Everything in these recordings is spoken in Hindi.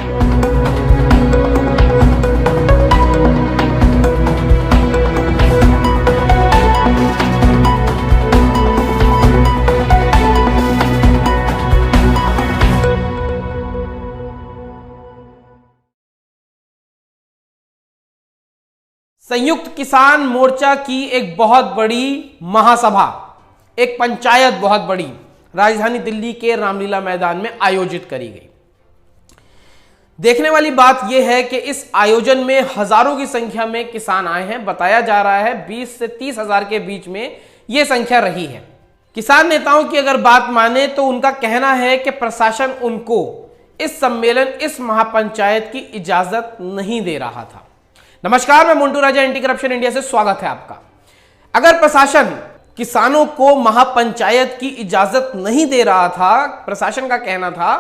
संयुक्त किसान मोर्चा की एक बहुत बड़ी महासभा, एक पंचायत बहुत बड़ी राजधानी दिल्ली के रामलीला मैदान में आयोजित करी गई। देखने वाली बात यह है कि इस आयोजन में हजारों की संख्या में किसान आए हैं। बताया जा रहा है 20 से 30 हजार के बीच में यह संख्या रही है। किसान नेताओं की अगर बात माने तो उनका कहना है कि प्रशासन उनको इस सम्मेलन, इस महापंचायत की इजाजत नहीं दे रहा था। नमस्कार, मैं मोन्टू राजा, एंटी करप्शन इंडिया से स्वागत है आपका। अगर प्रशासन किसानों को महापंचायत की इजाजत नहीं दे रहा था, प्रशासन का कहना था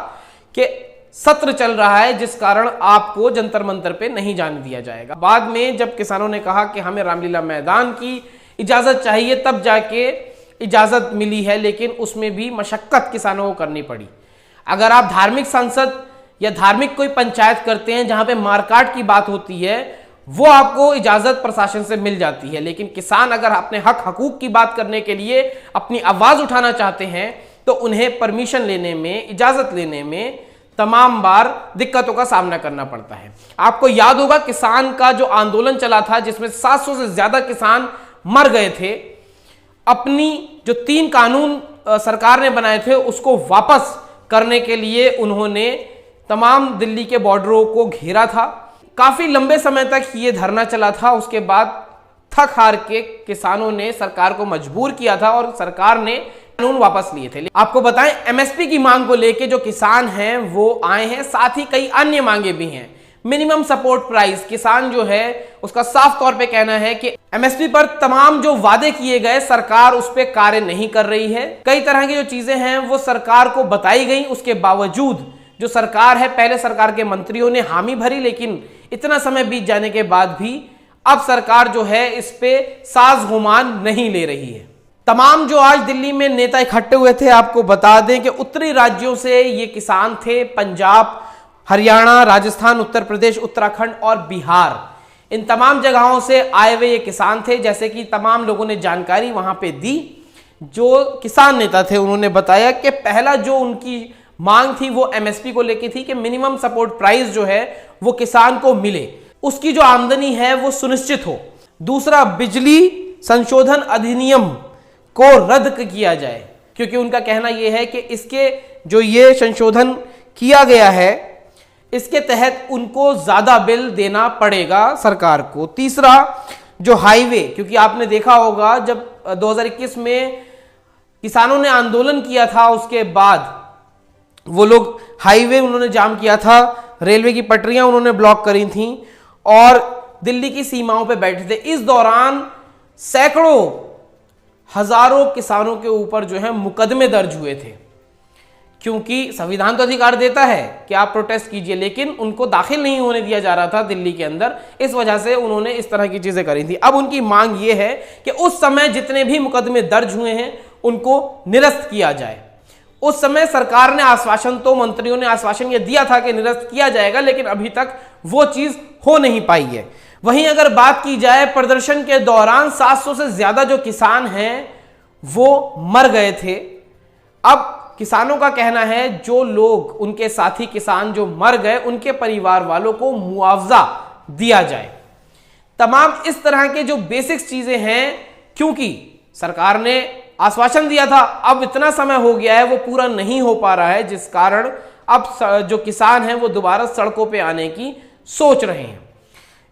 कि सत्र चल रहा है जिस कारण आपको जंतर मंतर पे नहीं जाने दिया जाएगा। बाद में जब किसानों ने कहा कि हमें रामलीला मैदान की इजाजत चाहिए, तब जाके इजाजत मिली है, लेकिन उसमें भी मशक्कत किसानों को करनी पड़ी। अगर आप धार्मिक संसद या धार्मिक कोई पंचायत करते हैं जहां पे मारकाट की बात होती है, वो आपको इजाजत प्रशासन से मिल जाती है। लेकिन किसान अगर अपने हक हकूक की बात करने के लिए अपनी आवाज उठाना चाहते हैं तो उन्हें परमिशन लेने में, इजाजत लेने में तमाम बार दिक्कतों का सामना करना पड़ता है। आपको याद होगा किसान का जो आंदोलन चला था जिसमें 700 से ज्यादा किसान मर गए थे। अपनी जो 3 कानून सरकार ने बनाए थे उसको वापस करने के लिए उन्होंने तमाम दिल्ली के बॉर्डरों को घेरा था। काफी लंबे समय तक ये धरना चला था। उसके बाद थक हार के किसानों ने सरकार को मजबूर किया था और सरकार ने कानून वापस लिए थे। आपको बताएं, एमएसपी की मांग को लेके जो किसान हैं वो आए हैं, साथ ही कई अन्य मांगे भी हैं। मिनिमम सपोर्ट प्राइस, किसान जो है उसका साफ तौर पे कहना है कि एमएसपी पर तमाम जो वादे किए गए सरकार उस पर कार्य नहीं कर रही है। कई तरह की जो चीजें हैं वो सरकार को बताई गई, उसके बावजूद जो सरकार है, पहले सरकार के मंत्रियों ने हामी भरी, लेकिन इतना समय बीत जाने के बाद भी अब सरकार जो है इस पे साज़-गुमान नहीं ले रही है। तमाम जो आज दिल्ली में नेता इकट्ठे हुए थे, आपको बता दें कि उत्तरी राज्यों से ये किसान थे। पंजाब, हरियाणा, राजस्थान, उत्तर प्रदेश, उत्तराखंड और बिहार, इन तमाम जगहों से आए हुए ये किसान थे। जैसे कि तमाम लोगों ने जानकारी वहां पे दी। जो किसान नेता थे उन्होंने बताया कि पहला जो उनकी मांग थी वो एमएसपी को लेकर थी कि मिनिमम सपोर्ट प्राइस जो है वो किसान को मिले, उसकी जो आमदनी है वो सुनिश्चित हो। दूसरा, बिजली संशोधन अधिनियम को रद्द किया जाए, क्योंकि उनका कहना यह है कि इसके जो ये संशोधन किया गया है इसके तहत उनको ज्यादा बिल देना पड़ेगा सरकार को। तीसरा, जो हाईवे, क्योंकि आपने देखा होगा जब 2021 में किसानों ने आंदोलन किया था उसके बाद वो लोग हाईवे उन्होंने जाम किया था, रेलवे की पटरियां उन्होंने ब्लॉक करी थी और दिल्ली की सीमाओं पे बैठे थे। इस दौरान सैकड़ों, हजारों किसानों के ऊपर जो है मुकदमे दर्ज हुए थे, क्योंकि संविधान तो अधिकार देता है कि आप प्रोटेस्ट कीजिए, लेकिन उनको दाखिल नहीं होने दिया जा रहा था दिल्ली के अंदर। इस वजह से उन्होंने इस तरह की चीजें करी थी। अब उनकी मांग यह है कि उस समय जितने भी मुकदमे दर्ज हुए हैं उनको निरस्त किया जाए। उस समय सरकार ने आश्वासन, तो मंत्रियों ने आश्वासन यह दिया था कि निरस्त किया जाएगा, लेकिन अभी तक वो चीज हो नहीं पाई है। वहीं अगर बात की जाए, प्रदर्शन के दौरान 700 से ज्यादा जो किसान हैं वो मर गए थे। अब किसानों का कहना है जो लोग, उनके साथी किसान जो मर गए, उनके परिवार वालों को मुआवजा दिया जाए। तमाम इस तरह के जो बेसिक्स चीजें हैं, क्योंकि सरकार ने आश्वासन दिया था, अब इतना समय हो गया है वो पूरा नहीं हो पा रहा है, जिस कारण अब जो किसान हैं वो दोबारा सड़कों पे आने की सोच रहे हैं।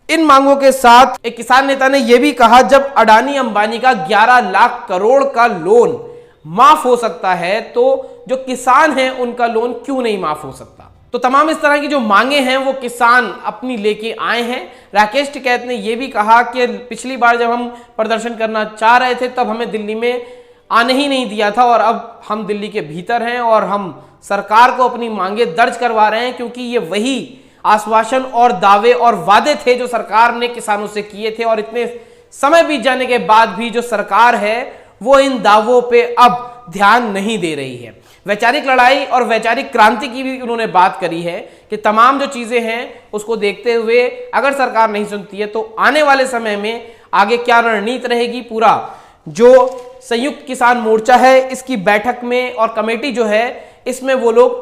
इन मांगों के साथ एक किसान नेता ने यह भी कहा, जब अडानी अंबानी का 11 लाख करोड़ का लोन माफ हो सकता है तो जो किसान हैं उनका लोन क्यों नहीं माफ हो सकता। तो तमाम इस तरह की जो मांगे हैं वो किसान अपनी लेके आए हैं। राकेश टिकैत ने यह भी कहा कि पिछली बार जब हम प्रदर्शन करना चाह रहे थे तब हमें दिल्ली में आने ही नहीं दिया था, और अब हम दिल्ली के भीतर हैं और हम सरकार को अपनी मांगे दर्ज करवा रहे हैं, क्योंकि ये वही आश्वासन और दावे और वादे थे जो सरकार ने किसानों से किए थे। और इतने समय बीत जाने के बाद भी जो सरकार है वो इन दावों पे अब ध्यान नहीं दे रही है। वैचारिक लड़ाई और वैचारिक क्रांति की भी उन्होंने बात करी है कि तमाम जो चीज़ें हैं उसको देखते हुए अगर सरकार नहीं सुनती है तो आने वाले समय में आगे क्या रणनीति रहेगी, पूरा जो संयुक्त किसान मोर्चा है इसकी बैठक में और कमेटी जो है इसमें वो लोग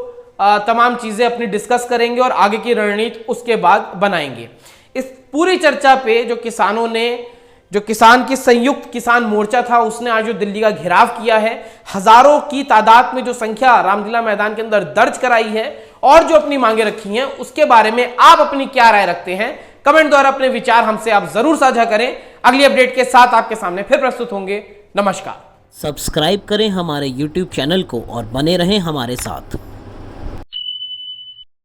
तमाम चीज़ें अपनी डिस्कस करेंगे और आगे की रणनीति उसके बाद बनाएंगे। इस पूरी चर्चा पे जो किसानों ने, जो किसान की संयुक्त किसान मोर्चा था उसने आज जो दिल्ली का घेराव किया है, हजारों की तादाद में जो संख्या रामलीला मैदान के अंदर दर्ज कराई है और जो अपनी मांगे रखी हैं, उसके बारे में आप अपनी क्या राय रखते हैं, कमेंट द्वारा अपने विचार हमसे आप जरूर साझा करें। अगली अपडेट के साथ आपके सामने फिर प्रस्तुत होंगे। नमस्कार। सब्सक्राइब करें हमारे YouTube चैनल को और बने रहें हमारे साथ।